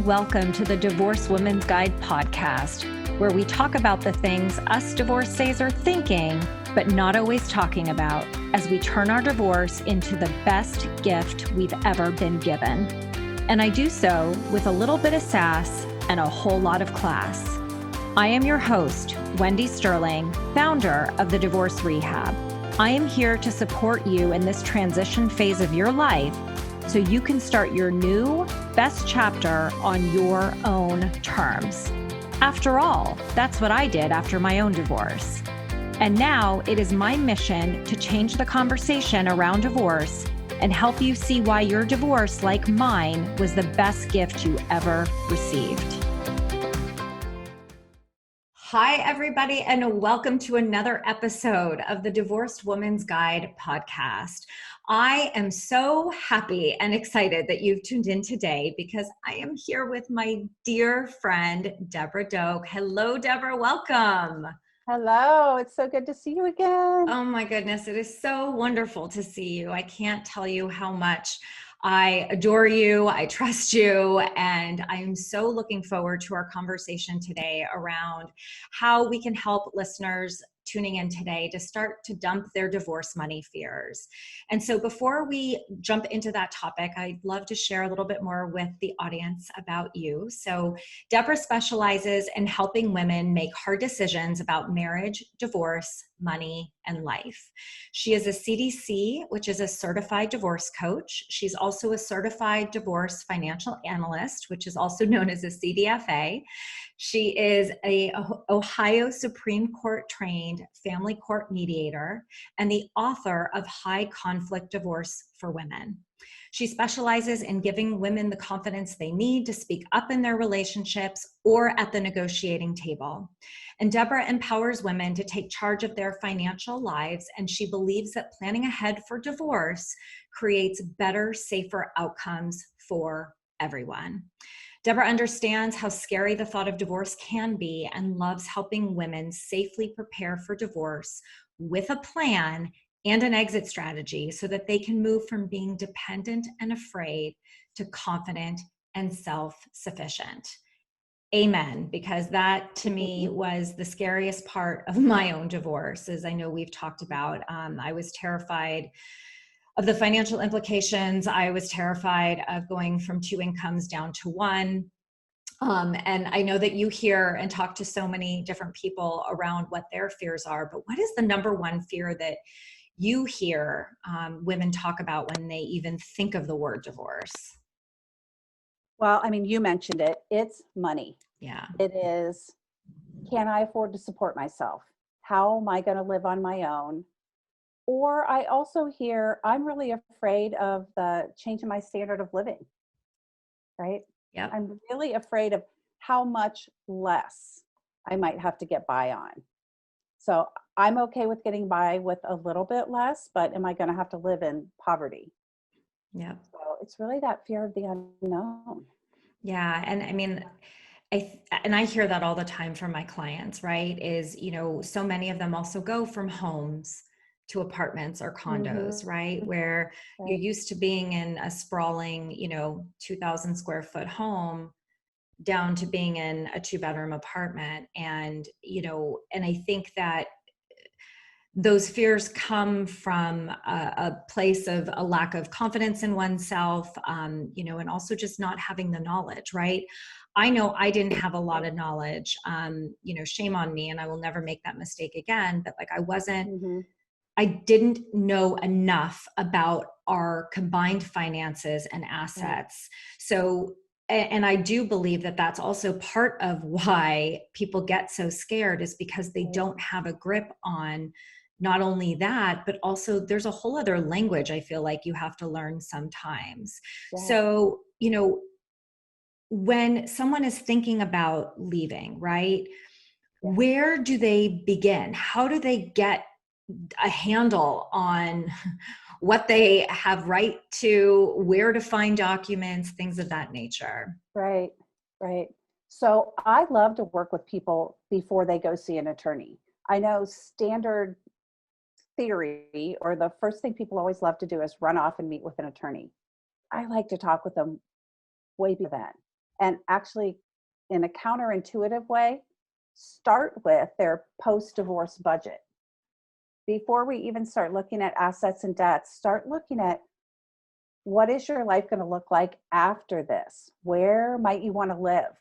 and welcome to the Divorced Women's Guide podcast, where we talk about the things us divorcees are thinking, but not always talking about, as we turn our divorce into the best gift we've ever been given. And I do so with a little bit of sass and a whole lot of class. I am your host, Wendy Sterling, founder of the Divorce Rehab. I am here to support you in this transition phase of your life so you can start your new best chapter on your own terms. After all, that's what I did after my own divorce. And now it is my mission to change the conversation around divorce and help you see why your divorce, like mine, was the best gift you ever received. Hi, everybody, and welcome to another episode of the Divorced Woman's Guide podcast. I am so happy and excited that you've tuned in today because I am here with my dear friend, Deborah Doak. Hello, Deborah. Welcome. Hello. It's so good to see you again. Oh my goodness. It is so wonderful to see you. I can't tell you how much I adore you. I trust you. And I'm so looking forward to our conversation today around how we can help listeners tuning in today to start to dump their divorce money fears. And so before we jump into that topic, I'd love to share a little bit more with the audience about you. So Deborah specializes in helping women make hard decisions about marriage, divorce, money, and life. She is a CDC, which is a certified divorce coach. She's also a certified divorce financial analyst, which is also known as a CDFA. She is a Ohio Supreme Court trained family court mediator and the author of High Conflict Divorce for Women. She specializes in giving women the confidence they need to speak up in their relationships or at the negotiating table. And Deborah empowers women to take charge of their financial lives, and she believes that planning ahead for divorce creates better, safer outcomes for everyone. Deborah understands how scary the thought of divorce can be and loves helping women safely prepare for divorce with a plan and an exit strategy so that they can move from being dependent and afraid to confident and self-sufficient. Amen, because that to me was the scariest part of my own divorce, as I know we've talked about. I was terrified of the financial implications. I was terrified of going from two incomes down to one. And I know that you hear and talk to so many different people around what their fears are, but what is the number one fear that you hear women talk about when they even think of the word divorce? Well, I mean, you mentioned it. It's money. Yeah. It is, can I afford to support myself? How am I going to live on my own? Or I also hear, I'm really afraid of the change in my standard of living, right? Yeah. I'm really afraid of how much less I might have to get by on. So I'm okay with getting by with a little bit less, but am I going to have to live in poverty? Yeah. So it's really that fear of the unknown. Yeah. And I mean, I hear that all the time from my clients, right? Is, so many of them also go from homes to apartments or condos, right? Where you're used to being in a sprawling, 2,000 square foot home down to being in a 2-bedroom apartment. And, and I think that those fears come from a place of a lack of confidence in oneself, and also just not having the knowledge, right? I know I didn't have a lot of knowledge, shame on me, and I will never make that mistake again. But like, I didn't know enough about our combined finances and assets. So, and I do believe that that's also part of why people get so scared, is because they don't have a grip on not only that, but also there's a whole other language I feel like you have to learn sometimes. Yeah. So, when someone is thinking about leaving, right? Where do they begin? How do they get a handle on what they have right to, where to find documents, things of that nature? Right. So I love to work with people before they go see an attorney. I know standard theory, or the first thing people always love to do, is run off and meet with an attorney. I like to talk with them way before then and actually, in a counterintuitive way, start with their post-divorce budget. Before we even start looking at assets and debts, start looking at what is your life going to look like after this? Where might you want to live?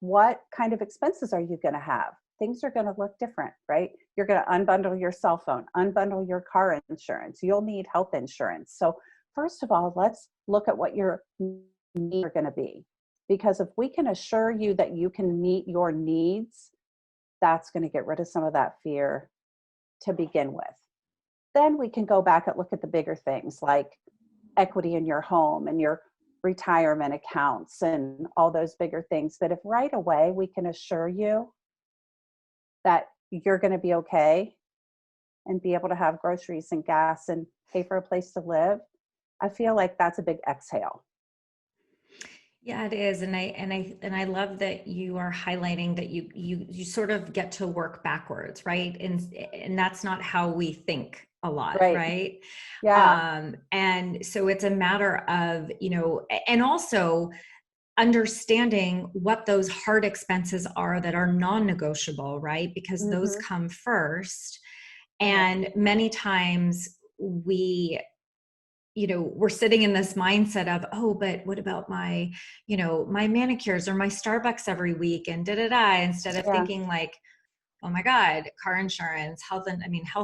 What kind of expenses are you going to have? Things are going to look different, right? You're going to unbundle your cell phone, unbundle your car insurance. You'll need health insurance. So first of all, let's look at what your needs are going to be. Because if we can assure you that you can meet your needs, that's going to get rid of some of that fear to begin with. Then we can go back and look at the bigger things like equity in your home and your retirement accounts and all those bigger things. But if right away we can assure you that you're going to be okay and be able to have groceries and gas and pay for a place to live, I feel like that's a big exhale. Yeah, it is. And I love that you are highlighting that you sort of get to work backwards, right? And that's not how we think a lot, right? Yeah. And so it's a matter of, and also understanding what those hard expenses are that are non-negotiable, right? Because those Mm-hmm. come first. Yeah. And many times we're sitting in this mindset of, oh, but what about my, my manicures or my Starbucks every week and instead of Yeah. thinking like, oh my God, car insurance, health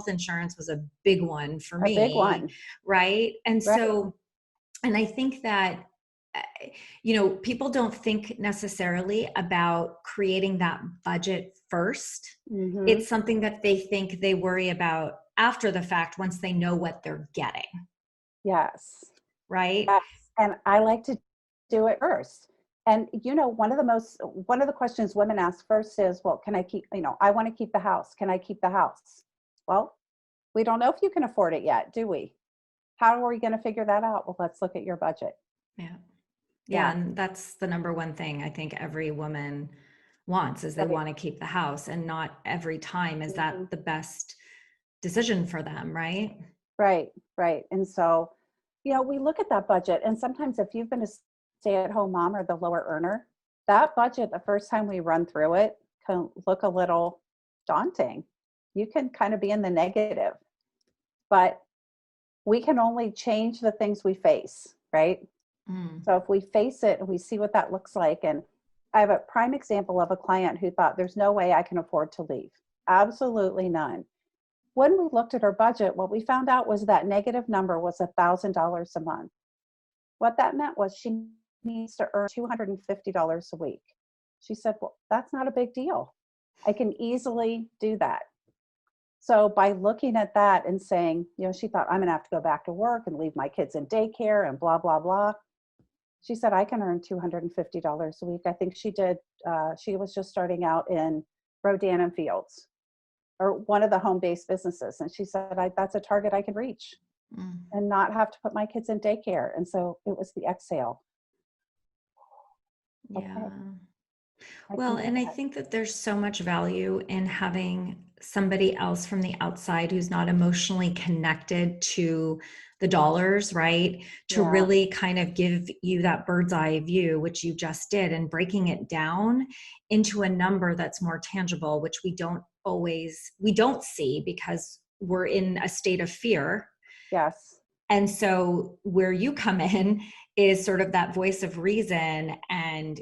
insurance was a big one for A big me. one. Right. And Right. so, and I think that, people don't think necessarily about creating that budget first. Mm-hmm. It's something that they think they worry about after the fact once they know what they're getting. Yes. Right. Yes. And I like to do it first. And one of the questions women ask first is, well, can I keep, I want to keep the house. Can I keep the house? Well, we don't know if you can afford it yet, do we? How are we going to figure that out? Well, let's look at your budget. Yeah. Yeah. Yeah. And that's the number one thing I think every woman wants is they want to keep the house, and not every time is that Mm-hmm. the best decision for them. Right. Right. Right. And so, we look at that budget, and sometimes if you've been a stay-at-home mom or the lower earner, that budget, the first time we run through it, can look a little daunting. You can kind of be in the negative, but we can only change the things we face, right? So if we face it and we see what that looks like, and I have a prime example of a client who thought there's no way I can afford to leave. Absolutely none. When we looked at her budget, what we found out was that negative number was $1,000 a month. What that meant was she needs to earn $250 a week. She said, well, that's not a big deal. I can easily do that. So by looking at that and saying, she thought, I'm going to have to go back to work and leave my kids in daycare and blah, blah, blah. She said, I can earn $250 a week. I think she did. She was just starting out in Rodan and Fields, or one of the home-based businesses. And she said, that's a target I can reach and not have to put my kids in daycare. And so it was the exhale. Yeah. Okay. Well, and I think that there's so much value in having somebody else from the outside who's not emotionally connected to the dollars, right? To really kind of give you that bird's eye view, which you just did, and breaking it down into a number that's more tangible, which we don't see because we're in a state of fear. Yes. And so where you come in is sort of that voice of reason. And,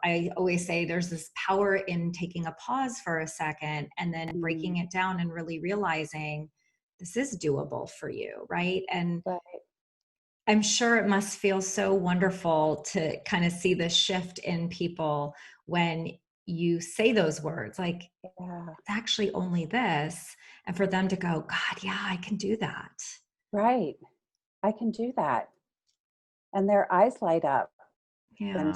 I always say there's this power in taking a pause for a second and then breaking it down and really realizing this is doable for you. Right. And I'm sure it must feel so wonderful to kind of see the shift in people when you say those words, like, it's actually only this. And for them to go, God, yeah, I can do that. Right. I can do that. And their eyes light up. Yeah.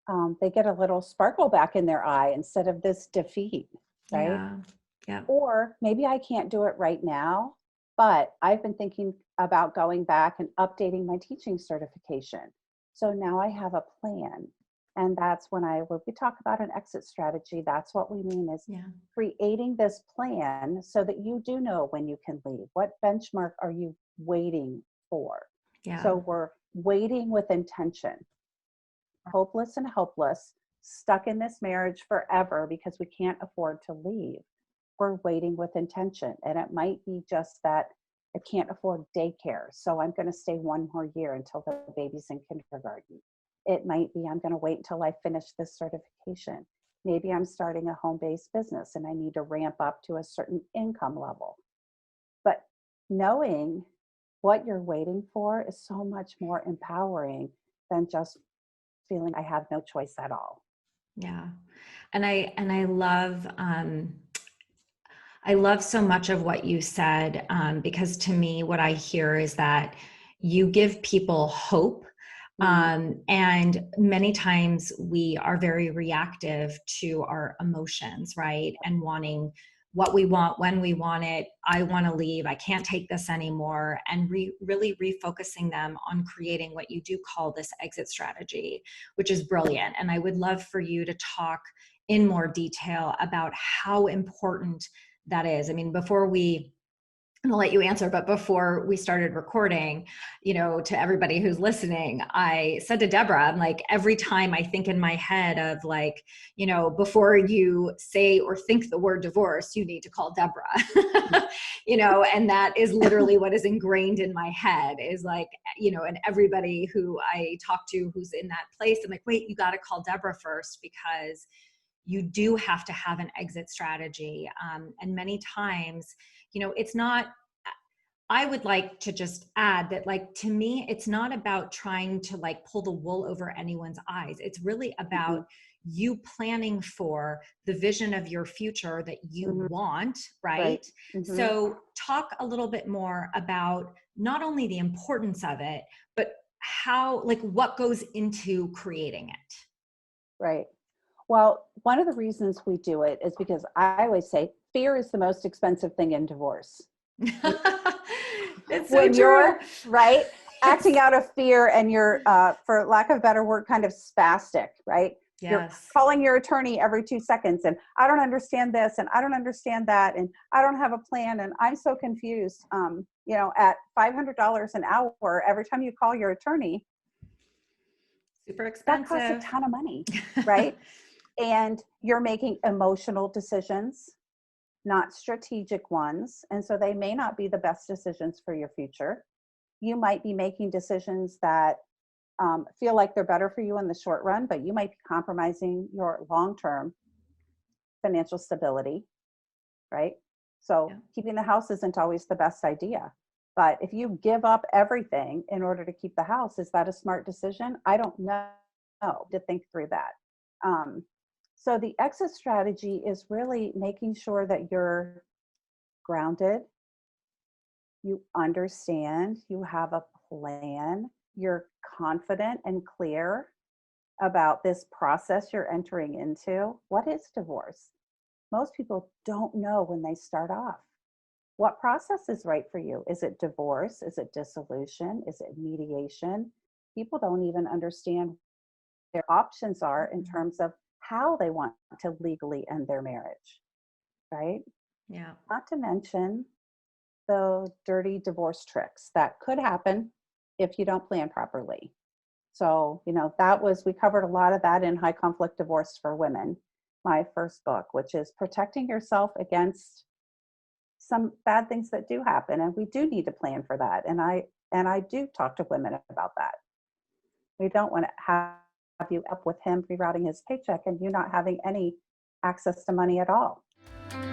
And they get a little sparkle back in their eye instead of this defeat, right? Yeah. Yeah. Or maybe I can't do it right now, but I've been thinking about going back and updating my teaching certification. So now I have a plan. And that's when we talk about an exit strategy, that's what we mean is creating this plan so that you do know when you can leave. What benchmark are you waiting for? Yeah. So we're waiting with intention. hopeless and helpless, stuck in this marriage forever because we can't afford to leave. We're waiting with intention. And it might be just that I can't afford daycare, so I'm going to stay one more year until the baby's in kindergarten. It might be I'm going to wait until I finish this certification. Maybe I'm starting a home-based business and I need to ramp up to a certain income level. But knowing what you're waiting for is so much more empowering than just feeling I have no choice at all. Yeah. And I love so much of what you said, because to me, what I hear is that you give people hope. And many times we are very reactive to our emotions, right? And wanting what we want, when we want it. I want to leave. I can't take this anymore. And really refocusing them on creating what you do call this exit strategy, which is brilliant. And I would love for you to talk in more detail about how important that is. I mean, I'll let you answer, but before we started recording, to everybody who's listening, I said to Deborah, I'm like, every time I think in my head of like, before you say or think the word divorce, you need to call Deborah, and that is literally what is ingrained in my head is like, and everybody who I talk to who's in that place, I'm like, wait, you got to call Deborah first, because you do have to have an exit strategy. And many times, it's not, I would like to just add that, like, to me, it's not about trying to like pull the wool over anyone's eyes. It's really about you planning for the vision of your future that you want, right? So talk a little bit more about not only the importance of it, but how, like, what goes into creating it. Right. Well, one of the reasons we do it is because I always say fear is the most expensive thing in divorce. It's so when true. You're right, acting out of fear and you're, for lack of a better word, kind of spastic, right? Yes. You're calling your attorney every 2 seconds and I don't understand this and I don't understand that and I don't have a plan and I'm so confused. At $500 an hour, every time you call your attorney, super expensive. That costs a ton of money, right? And you're making emotional decisions, not strategic ones. And so they may not be the best decisions for your future. You might be making decisions that feel like they're better for you in the short run, but you might be compromising your long-term financial stability, right? So keeping the house isn't always the best idea. But if you give up everything in order to keep the house, is that a smart decision? I don't know to think through that. So the exit strategy is really making sure that you're grounded, you understand, you have a plan, you're confident and clear about this process you're entering into. What is divorce? Most people don't know when they start off. What process is right for you? Is it divorce? Is it dissolution? Is it mediation? People don't even understand what their options are in terms of how they want to legally end their marriage, right? Yeah. Not to mention the dirty divorce tricks that could happen if you don't plan properly. So, we covered a lot of that in High Conflict Divorce for Women, my first book, which is protecting yourself against some bad things that do happen. And we do need to plan for that. And I do talk to women about that. We don't want to have you up with him rerouting his paycheck and you not having any access to money at all.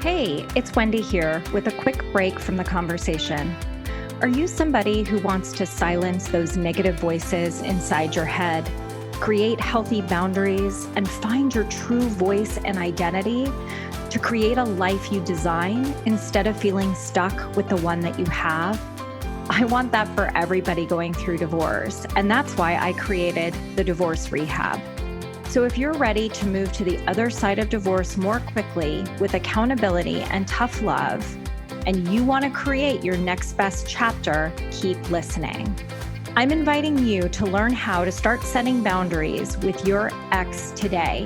Hey, it's Wendy here with a quick break from the conversation. Are you somebody who wants to silence those negative voices inside your head, create healthy boundaries, and find your true voice and identity to create a life you design instead of feeling stuck with the one that you have? I want that for everybody going through divorce, and that's why I created the Divorce Rehab. So if you're ready to move to the other side of divorce more quickly with accountability and tough love, and you want to create your next best chapter, keep listening. I'm inviting you to learn how to start setting boundaries with your ex today.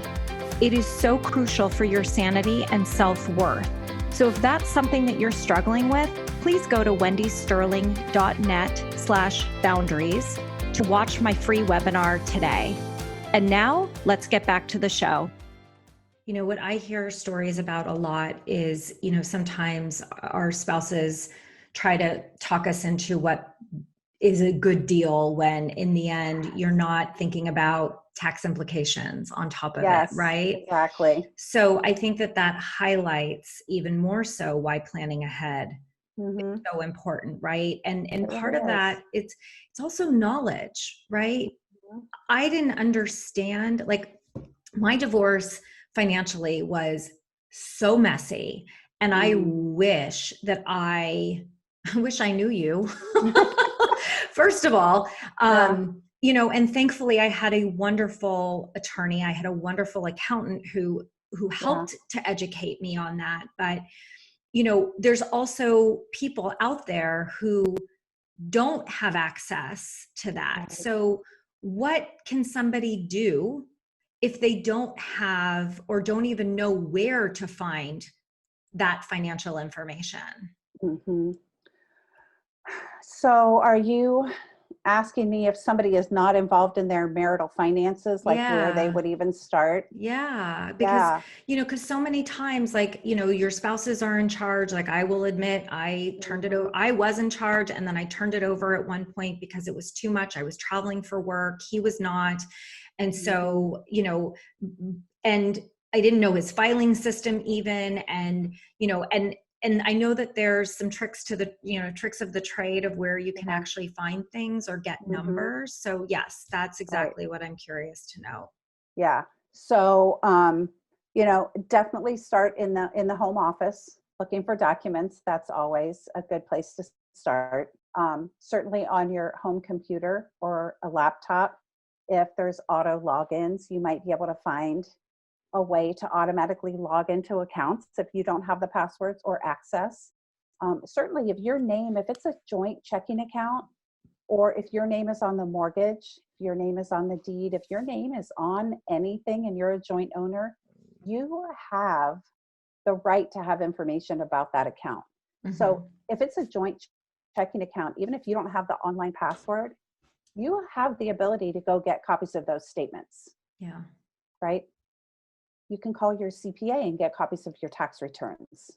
It is so crucial for your sanity and self-worth. So if that's something that you're struggling with, please go to wendysterling.net/boundaries to watch my free webinar today. And now let's get back to the show. You know, what I hear stories about a lot is, you know, sometimes our spouses try to talk us into what is a good deal when in the end you're not thinking about tax implications on top of it, Yes, right? exactly. So I think that that highlights even more so why planning ahead Mm-hmm. is so important, right? And It part of really is. that, it's also knowledge, right? Mhm. I didn't understand, like, my divorce financially was so messy, and I wish that I wish I knew you. First of all, Yeah. you know, and thankfully I had a wonderful attorney. I had a wonderful accountant who Yeah. helped to educate me on that. But, you know, there's also people out there who don't have access to that. Right. So what can somebody do if they don't have or don't even know where to find that financial information? Mm-hmm. So are you asking me if somebody is not involved in their marital finances, like where they Yeah. would even start? Yeah, because, Yeah. you know, because so many times, like, you know, your spouses are in charge. Like, I will admit, I turned it over. Mhm. I was in charge, and then I turned it over at one point because it was too much. I was traveling for work. He was not. And Mhm. so, you know, and I didn't know his filing system even. And, you know, and I know that there's some tricks to the, you know, tricks of the trade of where you can Yeah. actually find things or get Mhm. numbers. So yes, that's Right. exactly what I'm curious to know. Yeah. So, definitely start in the home office looking for documents. That's always a good place to start. Certainly on your home computer or a laptop, if there's auto logins, you might be able to find a way to automatically log into accounts if you don't have the passwords or access. Certainly, if it's a joint checking account, or if your name is on the mortgage, if your name is on the deed, if your name is on anything and you're a joint owner, you have the right to have information about that account. So Mhm. if it's a joint checking account, even if you don't have the online password, you have the ability to go get copies of those statements, Yeah. right? You can call your CPA and get copies of your tax returns,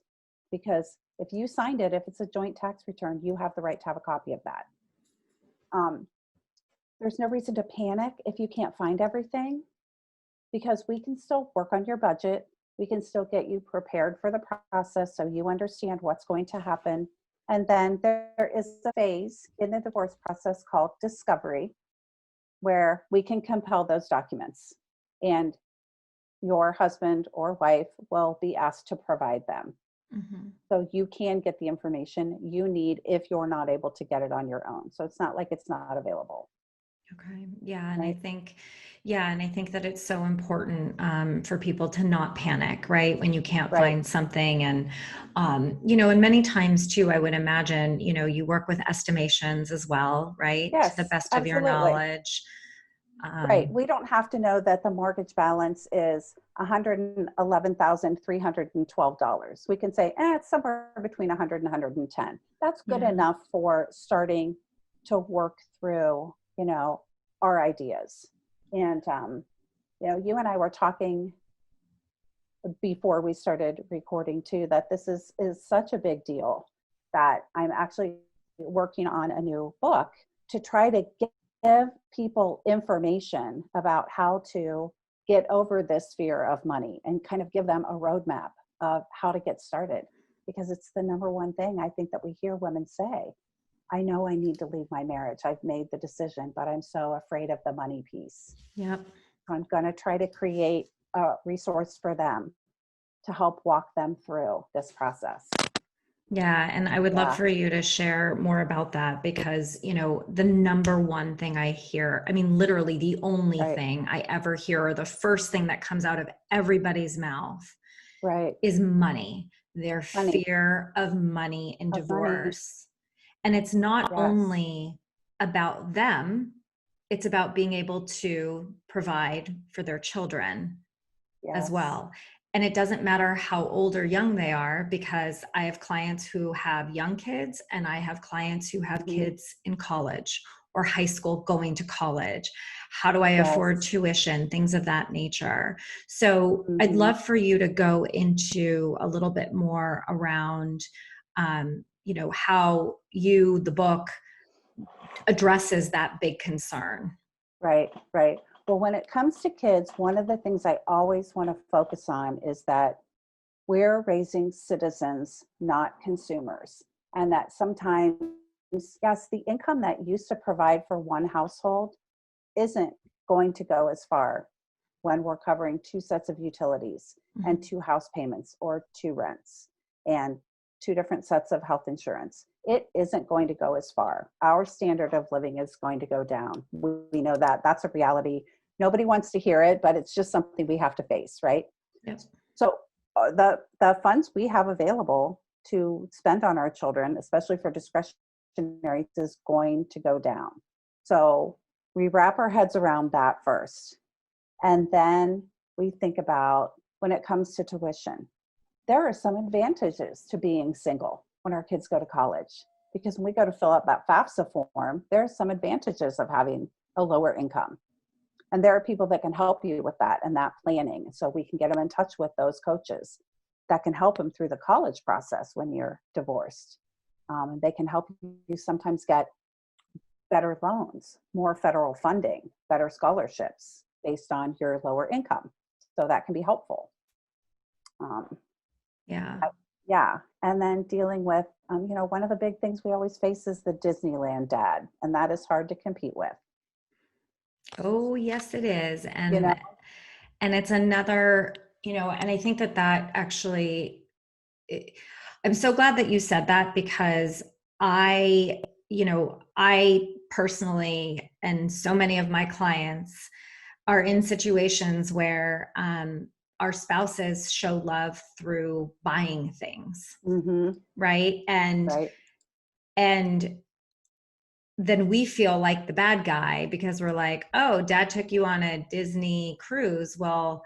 because if you signed it, if it's a joint tax return, you have the right to have a copy of that. Um, there's no reason to panic if you can't find everything, because we can still work on your budget. We can still get you prepared for the process so you understand what's going to happen. And then there is a phase in the divorce process called discovery, where we can compel those documents. And your husband or wife will be asked to provide them. Mhm. So you can get the information you need if you're not able to get it on your own. So it's not like it's not available, Okay. Yeah. And I right? think, yeah. And I think that it's so important for people to not panic, right? When you can't Right. find something. And, you know, and many times too, I would imagine, you know, you work with estimations as well, right? To the Yes, best of your absolutely. knowledge. Right. Um, We don't have to know that the mortgage balance is $111,312. We can say, it's somewhere between 100 and 110. That's good yeah. enough for starting to work through, our ideas. And, you and I were talking before we started recording too, that this is such a big deal that I'm actually working on a new book to try to give people information about how to get over this fear of money and kind of give them a roadmap of how to get started, because it's the number one thing I think that we hear women say. I know I need to leave my marriage. I've made the decision, but I'm so afraid of the money piece. Yep. I'm going to try to create a resource for them to help walk them through this process. Yeah, and I would love Yeah, for you to share more about that because, you know, the number one thing I hear, I mean, literally the only right, thing I ever hear, or the first thing that comes out of everybody's mouth right. is money, their Money, fear of money and of money. divorce. And it's not Yes, only about them, it's about being able to provide for their children as yes. well. And it doesn't matter how old or young they are, because I have clients who have young kids and I have clients who have Mhm. kids in college or high school going to college. How do I afford Yes. tuition? Things of that nature. So I'd Mhm. love for you to go into a little bit more around, how the book addresses that big concern. Right, right. Well, when it comes to kids, one of the things I always want to focus on is that we're raising citizens, not consumers. And that sometimes, yes, the income that used to provide for one household isn't going to go as far when we're covering two sets of utilities and Mhm. two house payments or two rents and two different sets of health insurance. It isn't going to go as far. Our standard of living is going to go down. We know that. That's a reality. Nobody wants to hear it, but it's just something we have to face, right? Yep. So the funds we have available to spend on our children, especially for discretionary, is going to go down. So we wrap our heads around that first. And then we think about when it comes to tuition, there are some advantages to being single when our kids go to college. Because when we go to fill out that FAFSA form, there are some advantages of having a lower income. And there are people that can help you with that and that planning. So we can get them in touch with those coaches that can help them through the college process when you're divorced. And they can help you sometimes get better loans, more federal funding, better scholarships based on your lower income. So that can be helpful. Um, Yeah. yeah. And then dealing with, one of the big things we always face is the Disneyland dad, and that is hard to compete with. Oh, yes, it is. You know, And it's another, and I think that actually, I'm so glad that you said that, because I personally, and so many of my clients are in situations where our spouses show love through buying things, mm-hmm, right? right? And then we feel like the bad guy because we're like, oh, dad took you on a Disney cruise. Well,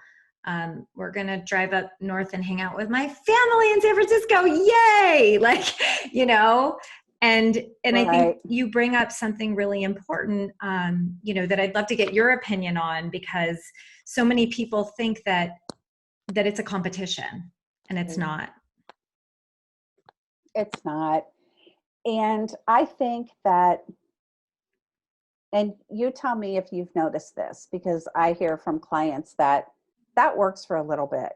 we're going to drive up north and hang out with my family in San Francisco. Yay. Like, you know, and I think Right. you bring up something really important, that I'd love to get your opinion on, because so many people think that it's a competition, and it's not. It's not. And I think that, and you tell me if you've noticed this, because I hear from clients that works for a little bit.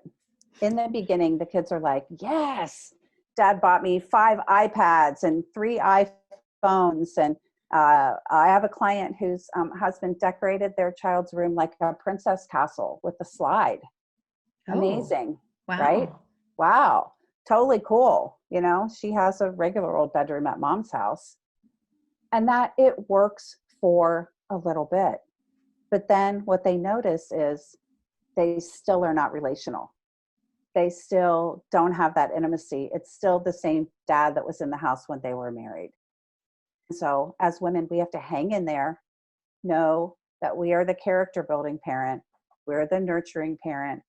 In the beginning, the kids are like, yes, dad bought me 5 iPads and 3 iPhones. And I have a client whose husband decorated their child's room like a princess castle with a slide. Oh, Amazing, right? wow. Wow, totally cool. She has a regular old bedroom at mom's house, and that it works for a little bit. But then what they notice is they still are not relational. They still don't have that intimacy. It's still the same dad that was in the house when they were married. So as women, we have to hang in there, know that we are the character building parent, we're the nurturing parent.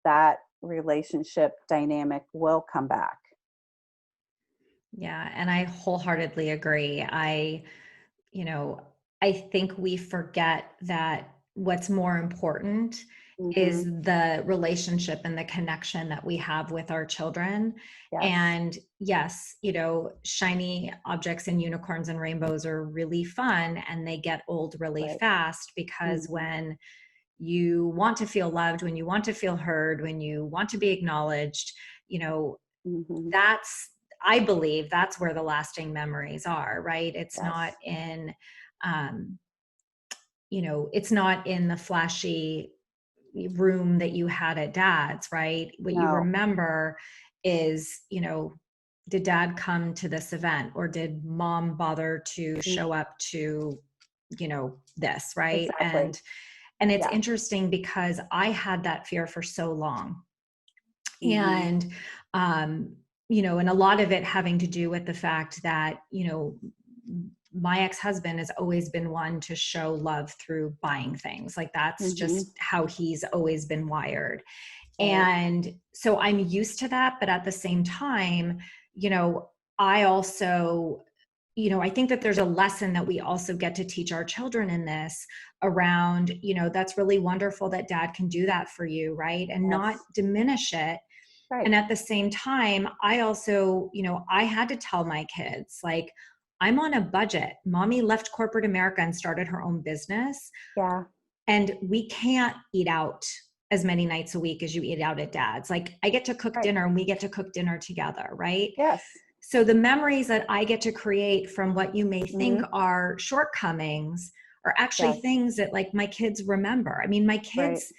That relationship dynamic will come back. Yeah, and I wholeheartedly agree. I think we forget that what's more important is Mm-hmm. the relationship and the connection that we have with our children. Yes. And yes, shiny objects and unicorns and rainbows are really fun, and they get old really Right. fast, because Mm-hmm. when you want to feel loved, when you want to feel heard, when you want to be acknowledged, you know, Mm-hmm. that's I believe that's where the lasting memories are, right? It's not Yes. in it's not in the flashy room that you had at dad's, right? What you No. remember is, did dad come to this event, or did mom bother to Mm, show up to, this, right? exactly. And it's Yeah. interesting because I had that fear for so long. Mm-hmm. And and a lot of it having to do with the fact that, my ex-husband has always been one to show love through buying things. Like, that's Mm-hmm. just how he's always been wired. Right. And so I'm used to that, but at the same time, I also I think that there's a lesson that we also get to teach our children in this around, that's really wonderful that dad can do that for you, right? And not Yes. diminish it. Right. And at the same time, I also, I had to tell my kids, like, I'm on a budget. Mommy left corporate America and started her own business. Yeah. And we can't eat out as many nights a week as you eat out at dad's. Like, I get to cook Right. dinner and we get to cook dinner together, right? Yes. So the memories that I get to create from what you may think Mm-hmm. are shortcomings are actually Yes. things that, like, my kids remember. I mean, my kids,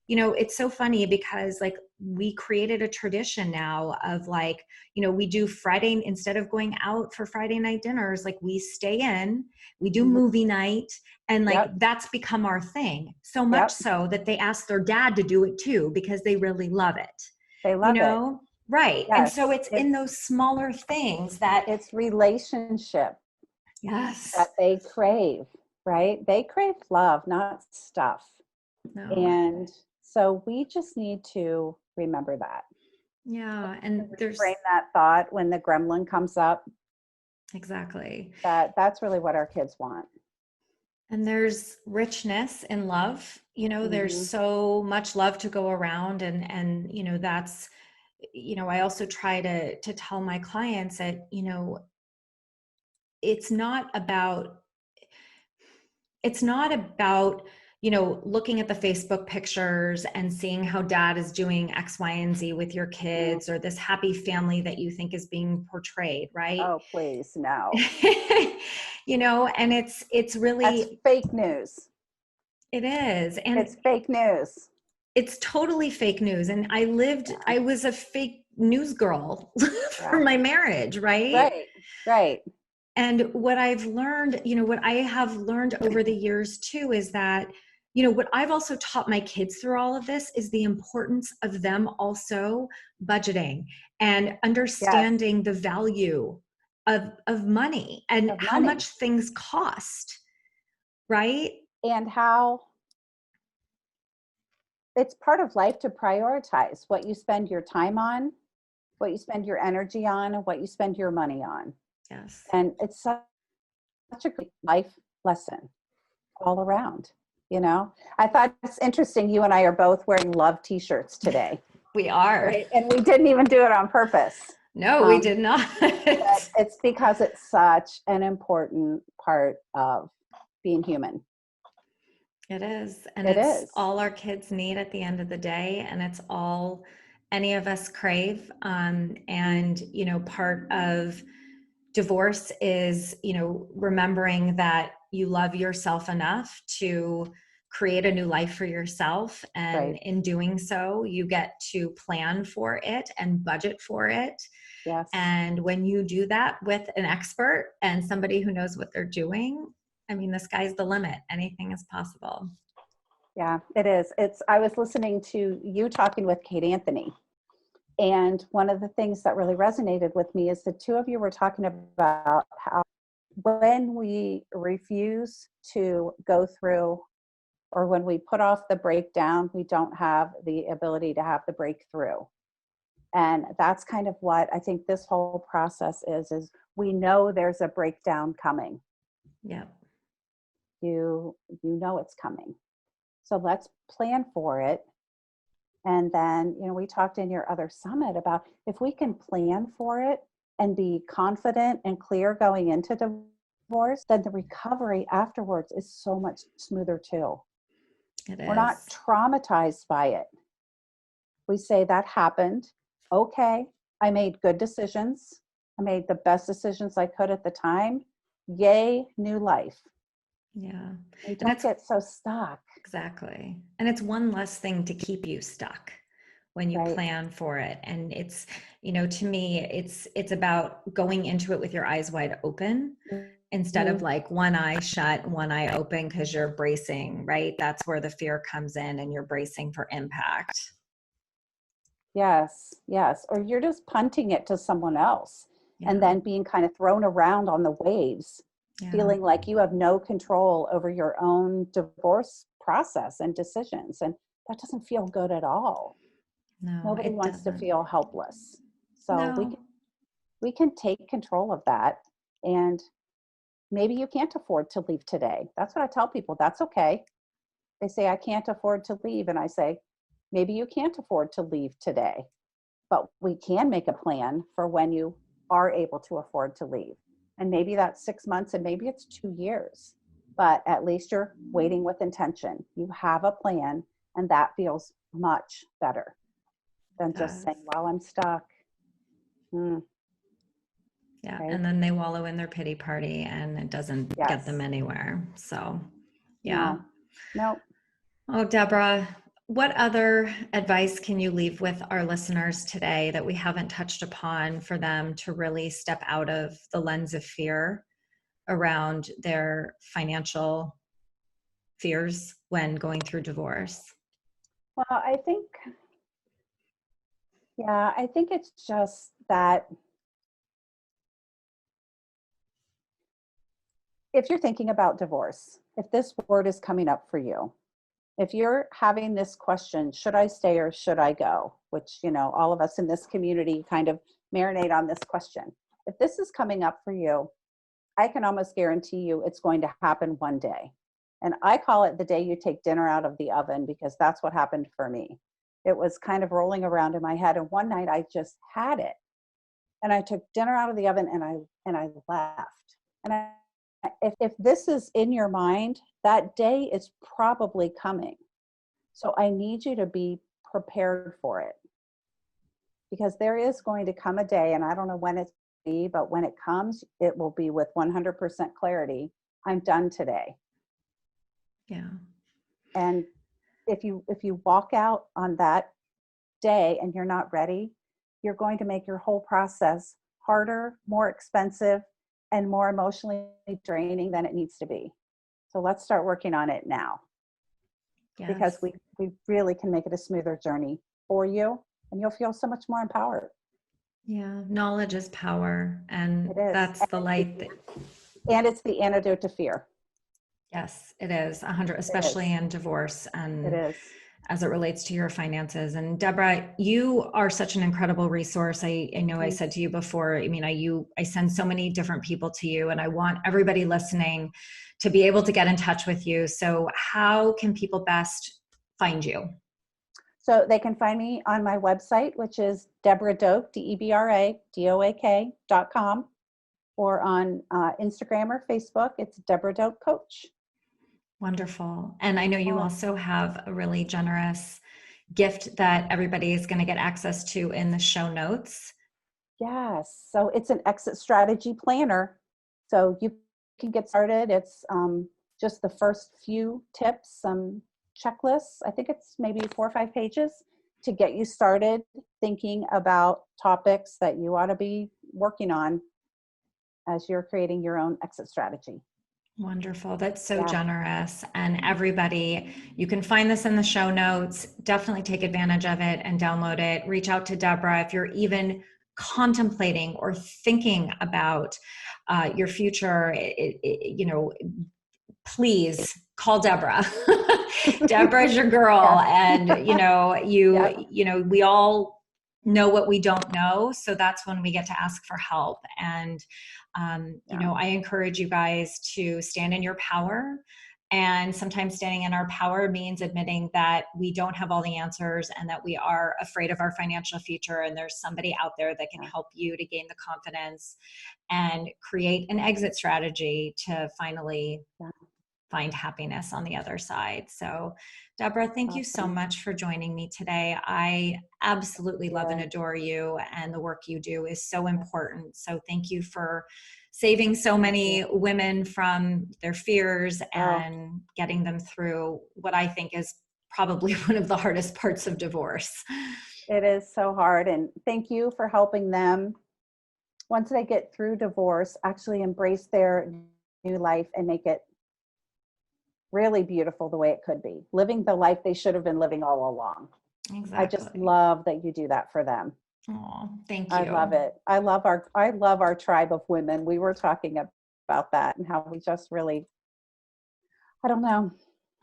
it's so funny because, like, we created a tradition now of, like, we do Friday, instead of going out for Friday night dinners, like, we stay in, we do Mm-hmm. movie night, and, like, Yep. that's become our thing. So much Yep. so that they ask their dad to do it too, because they really love it. They love it. Right. Yes. And so it's in those smaller things that it's relationship yes, that they crave, right? They crave love, not stuff. no. And so we just need to remember that. Yeah. And there's Frame that thought when the gremlin comes up, exactly. that's really what our kids want. And there's richness in love. There's so much love to go around, and that's, I also try to tell my clients that, it's not about looking at the Facebook pictures and seeing how dad is doing X, Y, and Z with your kids, or this happy family that you think is being portrayed, right? Oh, please, no. And it's really, That's fake news. it is. And it's fake news. It's totally fake news. And I was a fake news girl for my marriage, right? Right. And what I've learned, what I have learned over the years too, is that, what I've also taught my kids through all of this is the importance of them also budgeting and understanding the value of money and how much things cost, right? And how it's part of life to prioritize what you spend your time on, what you spend your energy on, and what you spend your money on. Yes. And it's such a great life lesson all around, I thought it's interesting. You and I are both wearing love t-shirts today. We are. Right? And we didn't even do it on purpose. No, we did not. But it's because it's such an important part of being human. It is. And it's all our kids need at the end of the day. And it's all any of us crave. And, part of divorce is, remembering that you love yourself enough to create a new life for yourself. And in doing so, you get to plan for it and budget for it. Yes. And when you do that with an expert and somebody who knows what they're doing, I mean, the sky's the limit. Anything is possible. Yeah, it is. I was listening to you talking with Kate Anthony. And one of the things that really resonated with me is the two of you were talking about how when we refuse to go through, or when we put off the breakdown, we don't have the ability to have the breakthrough. And that's kind of what I think this whole process is we know there's a breakdown coming. Yeah. You know it's coming. So let's plan for it. And then, we talked in your other summit about if we can plan for it and be confident and clear going into divorce, then the recovery afterwards is so much smoother too. It is. We're not traumatized by it. We say that happened. Okay, I made good decisions. I made the best decisions I could at the time. Yay, new life. Yeah. We don't get so stuck. Exactly. And it's one less thing to keep you stuck when you plan for it. And it's, to me, it's about going into it with your eyes wide open instead of like one eye shut, one eye open because you're bracing, right? That's where the fear comes in and you're bracing for impact. Yes. Or you're just punting it to someone else and then being kind of thrown around on the waves. Feeling like you have no control over your own divorce process and decisions. And that doesn't feel good at all. No, nobody wants to feel helpless. So we can take control of that and maybe you can't afford to leave today. That's what I tell people. That's okay. They say, I can't afford to leave. And I say, maybe you can't afford to leave today, but we can make a plan for when you are able to afford to leave. And maybe that's 6 months and maybe it's 2 years, but at least you're waiting with intention. You have a plan, and that feels much better than just saying, well, I'm stuck. Yeah. Right? And then they wallow in their pity party and it doesn't get them anywhere. So, yeah. No. Oh, Deborah, what other advice can you leave with our listeners today that we haven't touched upon for them to really step out of the lens of fear around their financial fears when going through divorce? Well, I think it's just that if you're thinking about divorce, if this word is coming up for you, if you're having this question, should I stay or should I go? Which, all of us in this community kind of marinate on this question. If this is coming up for you, I can almost guarantee you it's going to happen one day. And I call it the day you take dinner out of the oven, because that's what happened for me. It was kind of rolling around in my head. And one night I just had it. And I took dinner out of the oven and I left. And if this is in your mind, that day is probably coming. So I need you to be prepared for it, because there is going to come a day, and I don't know when it's going to be, but when it comes, it will be with 100% clarity. I'm done today. Yeah. And if you walk out on that day and you're not ready, you're going to make your whole process harder, more expensive, and more emotionally draining than it needs to be. So let's start working on it now. Yes. Because we really can make it a smoother journey for you, and you'll feel so much more empowered. Yeah, knowledge is power, and that's the light. And it's the antidote to fear. Yes, it is 100, especially in divorce, and it is as it relates to your finances. And Deborah, you are such an incredible resource. I know I said to you before, I send so many different people to you, and I want everybody listening to be able to get in touch with you. So how can people best find you? So they can find me on my website, which is Deborah Doak, DebraDoak.com, or on Instagram or Facebook, it's Deborah Doak Coach. Wonderful. And I know you also have a really generous gift that everybody is going to get access to in the show notes. Yes. So it's an exit strategy planner. So you can get started. It's just the first few tips, some checklists. I think it's maybe 4 or 5 pages to get you started thinking about topics that you ought to be working on as you're creating your own exit strategy. Wonderful. That's so generous. And everybody, you can find this in the show notes. Definitely take advantage of it and download it. Reach out to Deborah if you're even contemplating or thinking about your future. Please call Deborah. Deborah's your girl. And, we all know what we don't know. So that's when we get to ask for help. And, I encourage you guys to stand in your power. And sometimes standing in our power means admitting that we don't have all the answers and that we are afraid of our financial future. And there's somebody out there that can help you to gain the confidence and create an exit strategy to finally find happiness on the other side. So, Deborah, thank you so much for joining me today. I absolutely love and adore you, and the work you do is so important. So thank you for saving so many women from their fears and getting them through what I think is probably one of the hardest parts of divorce. It is so hard. And thank you for helping them, once they get through divorce, actually embrace their new life and make it really beautiful the way it could be, living the life they should have been living all along. Exactly. I just love that you do that for them. Oh, thank you. I love it. I love our tribe of women. We were talking about that and how we just really, I don't know.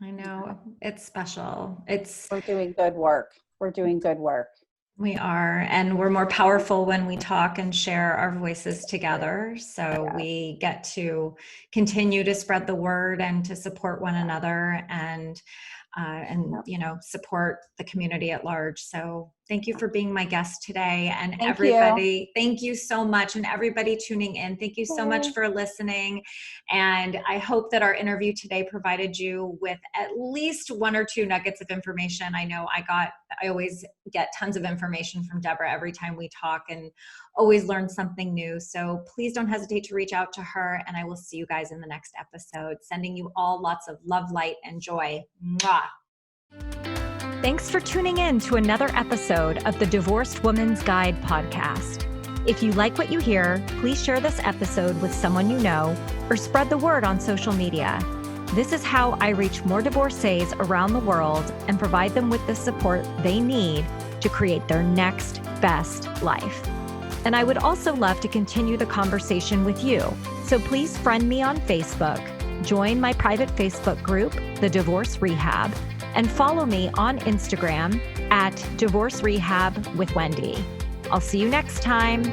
I know, it's special. We're doing good work. We are, and we're more powerful when we talk and share our voices together. So we get to continue to spread the word and to support one another, and support the community at large. So thank you for being my guest today, and Thank everybody, thank you so much, and everybody tuning in, thank you so much for listening. And I hope that our interview today provided you with at least one or two nuggets of information. I know I always get tons of information from Deborah every time we talk, and always learn something new. So please don't hesitate to reach out to her, and I will see you guys in the next episode. Sending you all lots of love, light, and joy. Mwah. Thanks for tuning in to another episode of the Divorced Woman's Guide podcast. If you like what you hear, please share this episode with someone you know, or spread the word on social media. This is how I reach more divorcees around the world and provide them with the support they need to create their next best life. And I would also love to continue the conversation with you. So please friend me on Facebook, join my private Facebook group, The Divorce Rehab, and follow me on Instagram at Divorce Rehab with Wendy. I'll see you next time.